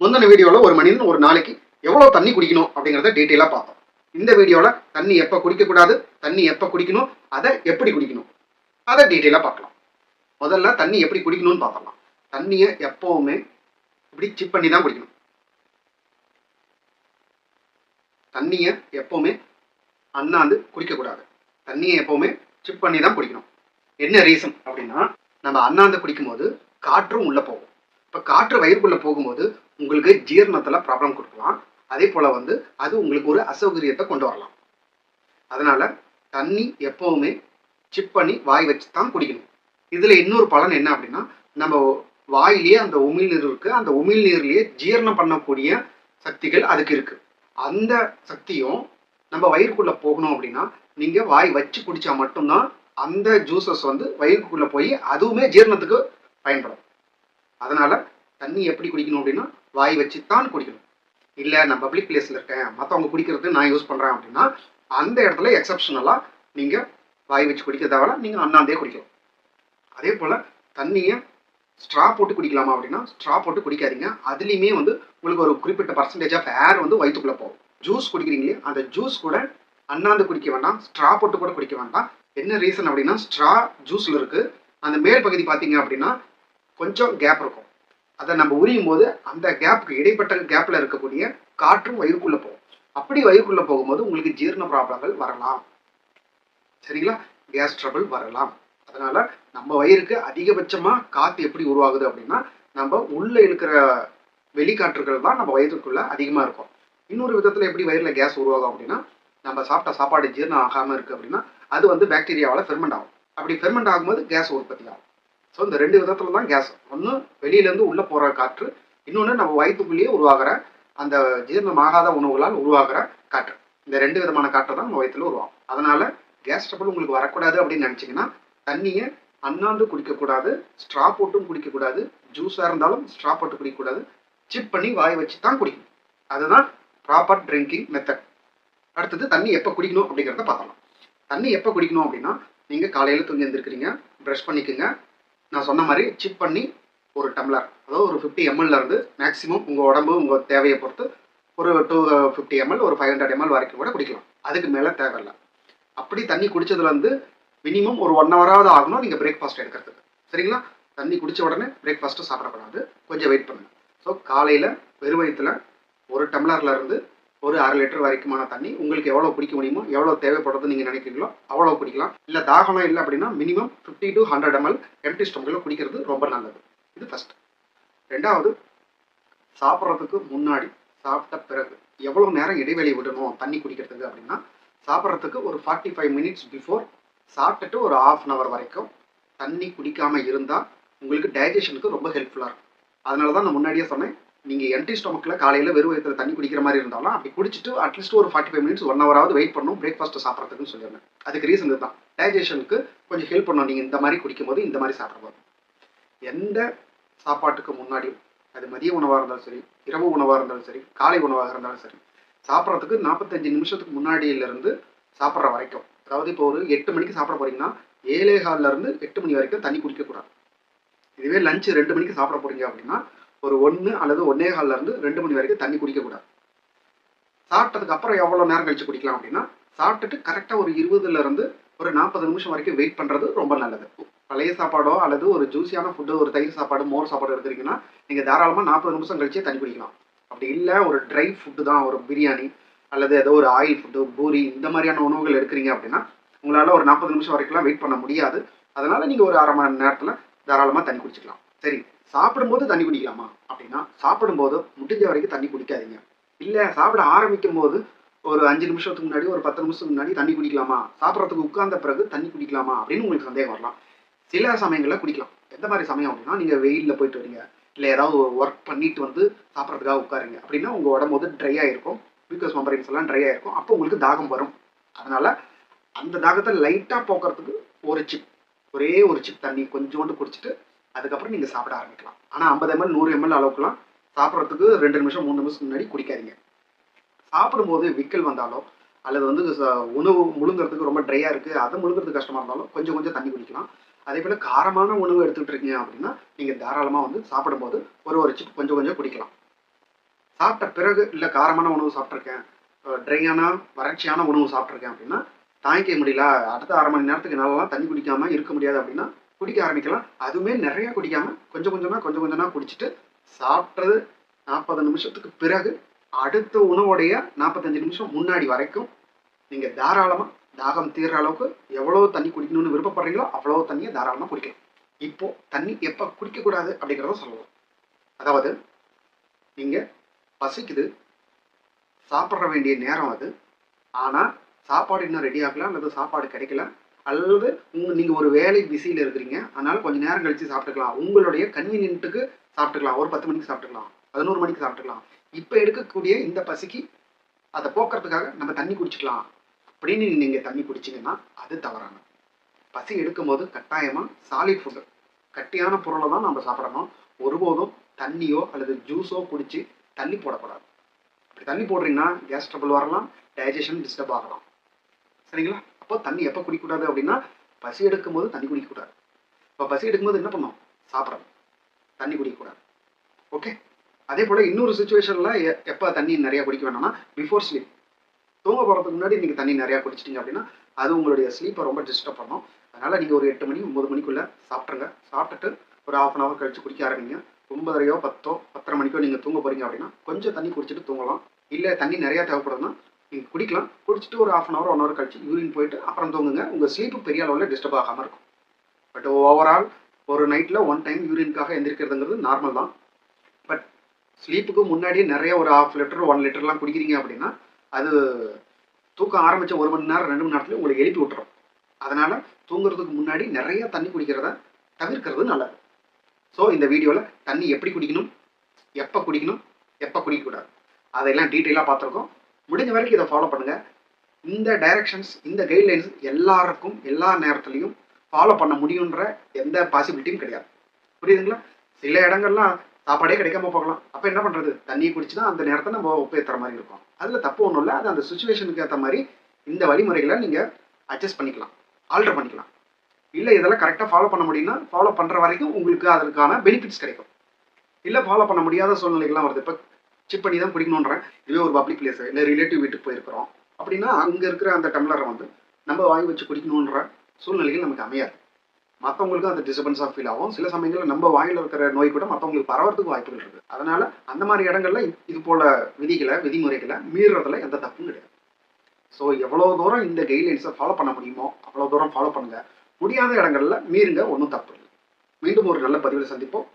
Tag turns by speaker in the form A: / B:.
A: முந்தின வீடியோவில் ஒரு மனிதன் ஒரு நாளைக்கு எவ்வளோ தண்ணி குடிக்கணும் அப்படிங்கிறத டீட்டெயிலாக பார்த்தோம். இந்த வீடியோவில் தண்ணி எப்போ குடிக்கக்கூடாது, தண்ணி எப்போ குடிக்கணும், அதை எப்படி குடிக்கணும், அதை டீட்டெயிலாக பார்க்கலாம். முதல்ல தண்ணி எப்படி குடிக்கணும்னு பார்க்கலாம். தண்ணியை எப்போவுமே இப்படி சிப் பண்ணி தான் குடிக்கணும். தண்ணியை எப்போவுமே அண்ணாந்து குடிக்கக்கூடாது. தண்ணியை எப்போவுமே சிப் பண்ணி தான் குடிக்கணும். என்ன ரீசன் அப்படின்னா, நம்ம அண்ணாந்து குடிக்கும்போது காற்றும் உள்ளே போகும். இப்போ காற்று வயிறுக்குள்ளே போகும்போது உங்களுக்கு ஜீரணத்தில் ப்ராப்ளம் கொடுக்கலாம். அதே போல் அது உங்களுக்கு ஒரு அசௌகரியத்தை கொண்டு வரலாம். அதனால் தண்ணி எப்போவுமே சிப் பண்ணி வாய் வச்சு தான் குடிக்கணும். இதில் இன்னொரு பலன் என்ன அப்படின்னா, நம்ம வாயிலேயே அந்த உமிழ்நீர் இருக்குது. அந்த உமிழ்நீர்லேயே ஜீரணம் பண்ணக்கூடிய சக்திகள் அதுக்கு இருக்குது. அந்த சக்தியும் நம்ம வயிறுக்குள்ளே போகணும் அப்படின்னா நீங்கள் வாய் வச்சு குடித்தா மட்டும்தான் அந்த ஜூசஸ் வயிறுக்குள்ளே போய் அதுவுமே ஜீரணத்துக்கு பயன்படும். அதனால் தண்ணி எப்படி குடிக்கணும் அப்படின்னா வாய் வச்சு தான் குடிக்கணும். இல்லை நான் பப்ளிக் பிளேஸில் இருக்கேன், மற்றவங்க குடிக்கிறது நான் யூஸ் பண்ணுறேன் அப்படின்னா அந்த இடத்துல எக்ஸப்ஷனலாக நீங்கள் வாய் வச்சு குடிக்க தேவை, நீங்கள் அண்ணாந்தே குடிக்கலாம். அதே போல் தண்ணியை ஸ்ட்ரா போட்டு குடிக்கலாமா அப்படின்னா ஸ்ட்ரா போட்டு குடிக்காதீங்க. அதுலேயுமே உங்களுக்கு ஒரு குறிப்பிட்ட பர்சன்டேஜ் ஆஃப் ஏர் வயிற்றுக்குள்ளே போகும். ஜூஸ் குடிக்கிறீங்களே அந்த ஜூஸ் கூட அண்ணாந்து குடிக்க வேண்டாம், ஸ்ட்ரா போட்டு கூட குடிக்க வேண்டாம். என்ன ரீசன் அப்படின்னா, ஸ்ட்ரா ஜூஸில் இருக்குது, அந்த மேல் பகுதி பார்த்தீங்க அப்படின்னா கொஞ்சம் கேப் இருக்கும். அதை நம்ம உரியும் போது அந்த கேப்புக்கு இடைப்பட்ட கேப்பில் இருக்கக்கூடிய காற்றும் வயிறுக்குள்ளே போகும். அப்படி வயிறுக்குள்ளே போகும்போது உங்களுக்கு ஜீரண ப்ராப்ளங்கள் வரலாம். சரிங்களா? கேஸ் ட்ரபிள் வரலாம். அதனால் நம்ம வயிறுக்கு அதிகபட்சமாக காற்று எப்படி உருவாகுது அப்படின்னா, நம்ம உள்ளே இருக்கிற வெளிக்காற்றுகள் தான் நம்ம வயிற்றுக்குள்ளே அதிகமாக இருக்கும். இன்னொரு விதத்தில் எப்படி வயிறில் கேஸ் உருவாகும் அப்படின்னா, நம்ம சாப்பிட்ட சாப்பாடு ஜீரணம் ஆகாமல் இருக்குது அப்படின்னா அது பாக்டீரியாவால் ஃபெர்மெண்ட் ஆகும். அப்படி ஃபெர்மெண்ட் ஆகும்போது கேஸ் உற்பத்தி ஆகும். ஸோ இந்த ரெண்டு விதத்தில் தான் கேஸ். ஒன்று வெளியிலேருந்து உள்ளே போகிற காற்று, இன்னொன்று நம்ம வயிற்றுக்குள்ளேயே உருவாகிற அந்த ஜீரணமாகாத உணவுகளால் உருவாகிற காற்று. இந்த ரெண்டு விதமான காற்று தான் நம்ம வயிற்றில் உருவாகும். அதனால் கேஸ் ட்ரபிள் உங்களுக்கு வரக்கூடாது அப்படின்னு நினச்சிங்கன்னா தண்ணியை அண்ணாந்து குடிக்கக்கூடாது, ஸ்ட்ரா போட்டும் குடிக்கக்கூடாது. ஜூஸாக இருந்தாலும் ஸ்ட்ரா போட்டு குடிக்கக்கூடாது, சிப் பண்ணி வாய் வச்சு தான் குடிக்கணும். அதுதான் ப்ராப்பர் ட்ரிங்கிங் மெத்தட். அடுத்தது தண்ணி எப்போ குடிக்கணும் அப்படிங்கிறத பார்க்கலாம். தண்ணி எப்போ குடிக்கணும் அப்படின்னா, நீங்கள் காலையில் தூங்கி எழுந்திருக்கிறீங்க, ப்ரஷ் பண்ணிக்கோங்க. நான் சொன்ன மாதிரி சிப் பண்ணி ஒரு டம்ளர், அதாவது ஒரு 50 ml மேக்ஸிமம் உங்கள் உடம்பு உங்கள் தேவையை பொறுத்து ஒரு 250 ml ஒரு 500 ml வரைக்கும் கூட குடிக்கலாம். அதுக்கு மேலே தேவையில்லை. அப்படி தண்ணி குடித்ததுலேருந்து மினிமம் ஒரு 1 ஹவராவது ஆகணும் நீங்கள் பிரேக்ஃபாஸ்ட் எடுக்கிறதுக்கு. சரிங்களா? தண்ணி குடித்த உடனே பிரேக்ஃபாஸ்ட்டு சாப்பிடக்கூடாது, கொஞ்சம் வெயிட் பண்ணுங்கள். ஸோ காலையில் வெறும் வயிற்றுல ஒரு டம்ளர்லேருந்து ஒரு 1/2 லிட்டர் வரைக்குமான தண்ணி உங்களுக்கு எவ்வளோ குடிக்க முடியுமோ, எவ்வளோ தேவைப்படுறது நீங்கள் நினைக்கிறீங்களோ அவ்வளோ குடிக்கலாம். இல்லை தாகனம் இல்லை அப்படின்னா மினிமம் 50 to 100 ml எம்டி ஸ்டொமக்கில் குடிக்கிறது ரொம்ப நல்லது. இது ஃபஸ்ட். ரெண்டாவது, சாப்பிட்றதுக்கு முன்னாடி சாப்பிட்ட பிறகு எவ்வளோ நேரம் இடைவெளி விடணும் தண்ணி குடிக்கிறதுக்கு அப்படின்னா, சாப்பிட்றதுக்கு ஒரு 45 minutes பிஃபோர், சாப்பிட்டுட்டு ஒரு 1/2 hour வரைக்கும் தண்ணி குடிக்காமல் இருந்தால் உங்களுக்கு டைஜஷனுக்கு ரொம்ப ஹெல்ப்ஃபுல்லாக இருக்கும். அதனால தான் நான் முன்னாடியே சொன்னேன், நீங்கள் எம்டி ஸ்டொமக்கில் காலையில் வெறும் வயிற்றில் தண்ணி குடிக்கிற மாதிரி இருந்தாலும் அப்படி குடிச்சிட்டு அட்லீஸ்ட் ஒரு 45 minutes 1 ஹவராவது வெயிட் பண்ணணும் பிரேக்ஃபாஸ்ட்டு சாப்பிட்றதுக்குன்னு சொல்லியிருந்தேன். அதுக்கு ரீசன் இதுதான், டைஜஷனுக்கு கொஞ்சம் ஹெல்ப் பண்ணணும். நீங்கள் இந்த மாதிரி குடிக்கும்போது, இந்த மாதிரி சாப்பிடும்போது எந்த சாப்பாட்டுக்கு முன்னாடியும், அது மதிய உணவாக இருந்தாலும் சரி, இரவு உணவாக இருந்தாலும் சரி, காலை உணவாக இருந்தாலும் சரி, சாப்பிட்றதுக்கு 45 நிமிஷத்துக்கு முன்னாடியிலேருந்து சாப்பிட்ற வரைக்கும், அதாவது இப்போ ஒரு 8 மணிக்கு சாப்பிட போகிறீங்கன்னா 7:15 8 மணி வரைக்கும் தண்ணி குடிக்கக்கூடாது. இதுவே லஞ்சு 2 மணிக்கு சாப்பிட போகிறீங்க அப்படின்னா ஒரு 1 அல்லது 1:15 2 மணி வரைக்கும் தண்ணி குடிக்கக்கூடாது. சாப்பிட்டதுக்கு அப்புறம் எவ்வளோ நேரம் கழிச்சு குடிக்கலாம் அப்படின்னா, சாப்பிட்டுட்டு கரெக்டாக ஒரு 20 ஒரு 40 நிமிஷம் வரைக்கும் வெயிட் பண்ணுறது ரொம்ப நல்லது. பழைய சாப்பாடோ அல்லது ஒரு ஜூஸியான ஃபுட்டு, ஒரு தயிர் சாப்பாடு, மோர் சாப்பாடு எடுக்கிறீங்கன்னா நீங்கள் தாராளமாக 40 நிமிஷம் கழிச்சே தண்ணி குடிக்கலாம். அப்படி இல்லை ஒரு ட்ரை ஃபுட்டு தான், ஒரு பிரியாணி அல்லது ஏதோ ஒரு ஆயில் ஃபுட்டு, பூரி, இந்த மாதிரியான உணவுகள் எடுக்கிறீங்க அப்படின்னா உங்களால் ஒரு 40 நிமிஷம் வரைக்கும்லாம் வெயிட் பண்ண முடியாது. அதனால் நீங்கள் ஒரு 1/2 மணி நேரத்தில் தாராளமாக தண்ணி குடிச்சிக்கலாம். சரி, சாப்பிடும்போது தண்ணி குடிக்கலாமா அப்படின்னா, சாப்பிடும்போது முடிஞ்ச வரைக்கும் தண்ணி குடிக்காதீங்க. இல்லை சாப்பிட ஆரம்பிக்கும் போது ஒரு 5 நிமிஷத்துக்கு முன்னாடி, ஒரு 10 நிமிஷத்துக்கு முன்னாடி தண்ணி குடிக்கலாமா, சாப்பிட்றதுக்கு உட்கார்ந்த பிறகு தண்ணி குடிக்கலாமா அப்படின்னு உங்களுக்கு சந்தேகம் வரலாம். சில சமயங்களில் குடிக்கலாம். எந்த மாதிரி சமயம் அப்படின்னா, நீங்கள் வெயிலில் போயிட்டு வரீங்க, இல்லை ஏதாவது ஒரு ஒர்க் பண்ணிட்டு சாப்பிட்றதுக்காக உட்காருங்க அப்படின்னா உங்கள் உடம்பு ட்ரை ஆகிருக்கும், பிகாஸ் மெம்பரைன்ஸ் எல்லாம் ட்ரை ஆகிருக்கும். அப்போ உங்களுக்கு தாகம் வரும். அதனால் அந்த தாகத்தை லைட்டாக போக்குறதுக்கு ஒரு சிப், ஒரே ஒரு சிப் தண்ணி கொஞ்சோண்டு குடிச்சிட்டு அதுக்கப்புறம் நீங்கள் சாப்பிட ஆரம்பிக்கலாம். ஆனால் 50 ml 100 ml அளவுக்குலாம் சாப்பிட்றதுக்கு 2 நிமிஷம் 3 நிமிஷம் முன்னாடி குடிக்காதீங்க. சாப்பிடும்போது விக்கல் வந்தாலோ அல்லது உணவு முழுங்கிறதுக்கு ரொம்ப ட்ரையாக இருக்குது, அதை முழுங்கிறதுக்கு கஷ்டமாக இருந்தாலும் கொஞ்சம் கொஞ்சம் தண்ணி குடிக்கலாம். அதே போல் காரமான உணவு எடுத்துக்கிட்டு இருக்கீங்க அப்படின்னா நீங்கள் தாராளமாக சாப்பிடும்போது ஒரு சிப் கொஞ்சம் கொஞ்சம் குடிக்கலாம். சாப்பிட்ட பிறகு இல்லை காரமான உணவு சாப்பிட்ருக்கேன், ட்ரையான வறட்சியான உணவு சாப்பிட்ருக்கேன் அப்படின்னா தாங்கிக்க முடியல, அடுத்த 1/2 மணி நேரத்துக்கு என்னாலலாம் தண்ணி குடிக்காமல் இருக்க முடியாது அப்படின்னா குடிக்க ஆரம்பிக்கலாம். அதுவுமே நிறைய குடிக்காமல் கொஞ்சம் கொஞ்சமாக குடிச்சிட்டு சாப்பிட்றது 40 நிமிஷத்துக்கு பிறகு அடுத்த உணவுடைய 45 நிமிஷம் முன்னாடி வரைக்கும் நீங்கள் தாராளமாக தாகம் தீர்ற அளவுக்கு எவ்வளோ தண்ணி குடிக்கணும்னு விருப்பப்படுறீங்களோ அவ்வளோ தண்ணியை தாராளமாக குடிக்கலாம். இப்போ தண்ணி எப்போ குடிக்கக்கூடாது அப்படிங்கிறத சொல்லலாம். அதாவது நீங்கள் பசிக்குது, சாப்பிட்ற வேண்டிய நேரம் அது, ஆனால் சாப்பாடு இன்னும் ரெடி ஆகலாம் அல்லது சாப்பாடு கிடைக்கல, அல்லது நீங்கள் ஒரு வேலை பிஸியில் இருக்கிறீங்க, அதனால கொஞ்சம் நேரம் கழித்து சாப்பிட்டுக்கலாம், உங்களுடைய கன்வீனியன்ட்டுக்கு சாப்பிட்டுக்கலாம், ஒரு 10 மணிக்கு சாப்பிட்டுக்கலாம், 11 மணிக்கு சாப்பிட்டுக்கலாம், இப்போ எடுக்கக்கூடிய இந்த பசிக்கு அதை போக்குறதுக்காக நம்ம தண்ணி குடிச்சிக்கலாம் அப்படின்னு நீங்கள் தண்ணி குடிச்சிங்கன்னா அது தவறான. பசி எடுக்கும்போது கட்டாயமாக சாலிட் ஃபுட்டு, கட்டியான பொருளை தான் நம்ம சாப்பிடணும். ஒருபோதும் தண்ணியோ அல்லது ஜூஸோ குடித்து தண்ணி போடக்கூடாது. அப்படி தண்ணி போடுறீங்கன்னா கேஸ் ட்ரபிள் வரலாம், டைஜஷன் டிஸ்டர்ப் ஆகலாம். சரிங்களா? அப்போ தண்ணி எப்போ குடிக்கக்கூடாது அப்படின்னா பசி எடுக்கும்போது தண்ணி குடிக்கக்கூடாது. இப்போ பசி எடுக்கும்போது என்ன பண்ணோம்? சாப்பிடணும், தண்ணி குடிக்கக்கூடாது. ஓகே. அதே போல் இன்னொரு சுச்சுவேஷனில் எப்போ தண்ணி நிறையா குடிக்க வேணும்னா பிஃபோர் ஸ்லீப், தூங்க போகிறதுக்கு முன்னாடி நீங்கள் தண்ணி நிறையா குடிச்சிட்டிங்க அப்படின்னா அது உங்களுடைய ஸ்லீப்பை ரொம்ப டிஸ்டர்ப் பண்ணும். அதனால் நீங்கள் ஒரு 8 மணி 9 மணிக்குள்ளே சாப்பிட்ருங்க. சாப்பிட்டுட்டு ஒரு 1/2 hour கழித்து குடிக்க ஆரம்பிங்க. 9:30 10 10:30 மணிக்கோ நீங்கள் தூங்க போகிறீங்க அப்படின்னா கொஞ்சம் தண்ணி குடிச்சிட்டு தூங்கலாம். இல்லை தண்ணி நிறையா தேவைப்படுதுன்னா நீங்கள் குடிக்கலாம். குடிச்சிட்டு ஒரு 1/2 hour 1 hour கழிச்சு யூரின் போயிட்டு அப்புறம் தூங்குங்க. உங்கள் ஸ்லீப்பு பெரிய அளவில் டிஸ்டர்ப் ஆகாமல் இருக்கும். பட் ஓவரால் ஒரு நைட்டில் 1 time யூரினுக்காக எந்திரிக்கிறதுங்கிறது நார்மல் தான். பட் ஸ்லீப்புக்கு முன்னாடியே நிறைய ஒரு 1/2 liter 1 literலாம் குடிக்கிறீங்க அப்படின்னா அது தூக்கம் ஆரம்பித்த 1 மணி நேரம் 2 மணி நேரத்துலேயே உங்களை எழுப்பி விட்டுரும். அதனால் தூங்குறதுக்கு முன்னாடி நிறைய தண்ணி குடிக்கிறத தவிர்க்கிறது நல்லது. ஸோ இந்த வீடியோவில் தண்ணி எப்படி குடிக்கணும், எப்போ குடிக்கணும், எப்போ குடிக்கக்கூடாது அதையெல்லாம் டீட்டெயிலாக பார்த்துருக்கோம். முடிஞ்ச வரைக்கும் இதை ஃபாலோ பண்ணுங்கள். இந்த டைரக்ஷன்ஸ், இந்த கைட்லைன்ஸ் எல்லாருக்கும் எல்லா நேரத்துலையும் ஃபாலோ பண்ண முடியுன்ற எந்த பாசிபிலிட்டியும் கிடையாது. புரியுதுங்களா? சில இடங்கள்லாம் சாப்பாடே கிடைக்காம போகலாம். அப்போ என்ன பண்ணுறது? தண்ணியை குடிச்சு தான் அந்த நேரத்தை நம்ம ஒப்பேற்றுற மாதிரி இருக்கும். அதில் தப்பு ஒன்றும் இல்லை. அது அந்த சுச்சுவேஷனுக்கு ஏற்ற மாதிரி இந்த வழிமுறைகளை நீங்கள் அட்ஜஸ்ட் பண்ணிக்கலாம், ஆல்டர் பண்ணிக்கலாம். இல்லை இதெல்லாம் கரெக்டாக ஃபாலோ பண்ண முடியும்னா ஃபாலோ பண்ணுற வரைக்கும் உங்களுக்கு அதற்கான பெனிஃபிட்ஸ் கிடைக்கும். இல்லை ஃபாலோ பண்ண முடியாத சூழ்நிலைகள்லாம் வருது. இப்போ சிப் பண்ணி தான் குடிக்கணுன்றேன், இதுவே ஒரு பப்ளிக் பிளேஸ் இல்லை ரிலேட்டிவ் வீட்டுக்கு போயிருக்கிறோம் அப்படின்னா அங்கே இருக்கிற அந்த டம்ளரை நம்ம வாங்கி வச்சு குடிக்கணுன்ற சூழ்நிலைகள் நமக்கு அமையாது. மற்றவங்களுக்கும் அந்த டிஸ்டர்பன்ஸாக ஃபீல் ஆகும். சில சமயங்களில் நம்ம வாயில் இருக்கிற நோய் கூட மற்றவங்களுக்கு பரவறதுக்கு வாய்ப்புகள் இருக்குது. அதனால் அந்த மாதிரி இடங்கள்ல இது போல் விதிமுறைகளை மீறுறதுல எந்த தப்பும் கிடையாது. ஸோ எவ்வளோ தூரம் இந்த கைட்லைன்ஸை ஃபாலோ பண்ண முடியுமோ அவ்வளோ தூரம் ஃபாலோ பண்ணுங்கள். முடியாத இடங்கள்ல மீறுங்க, ஒன்றும் தப்பு இல்லை. மீண்டும் ஒரு நல்ல பதிவில் சந்திப்போம்.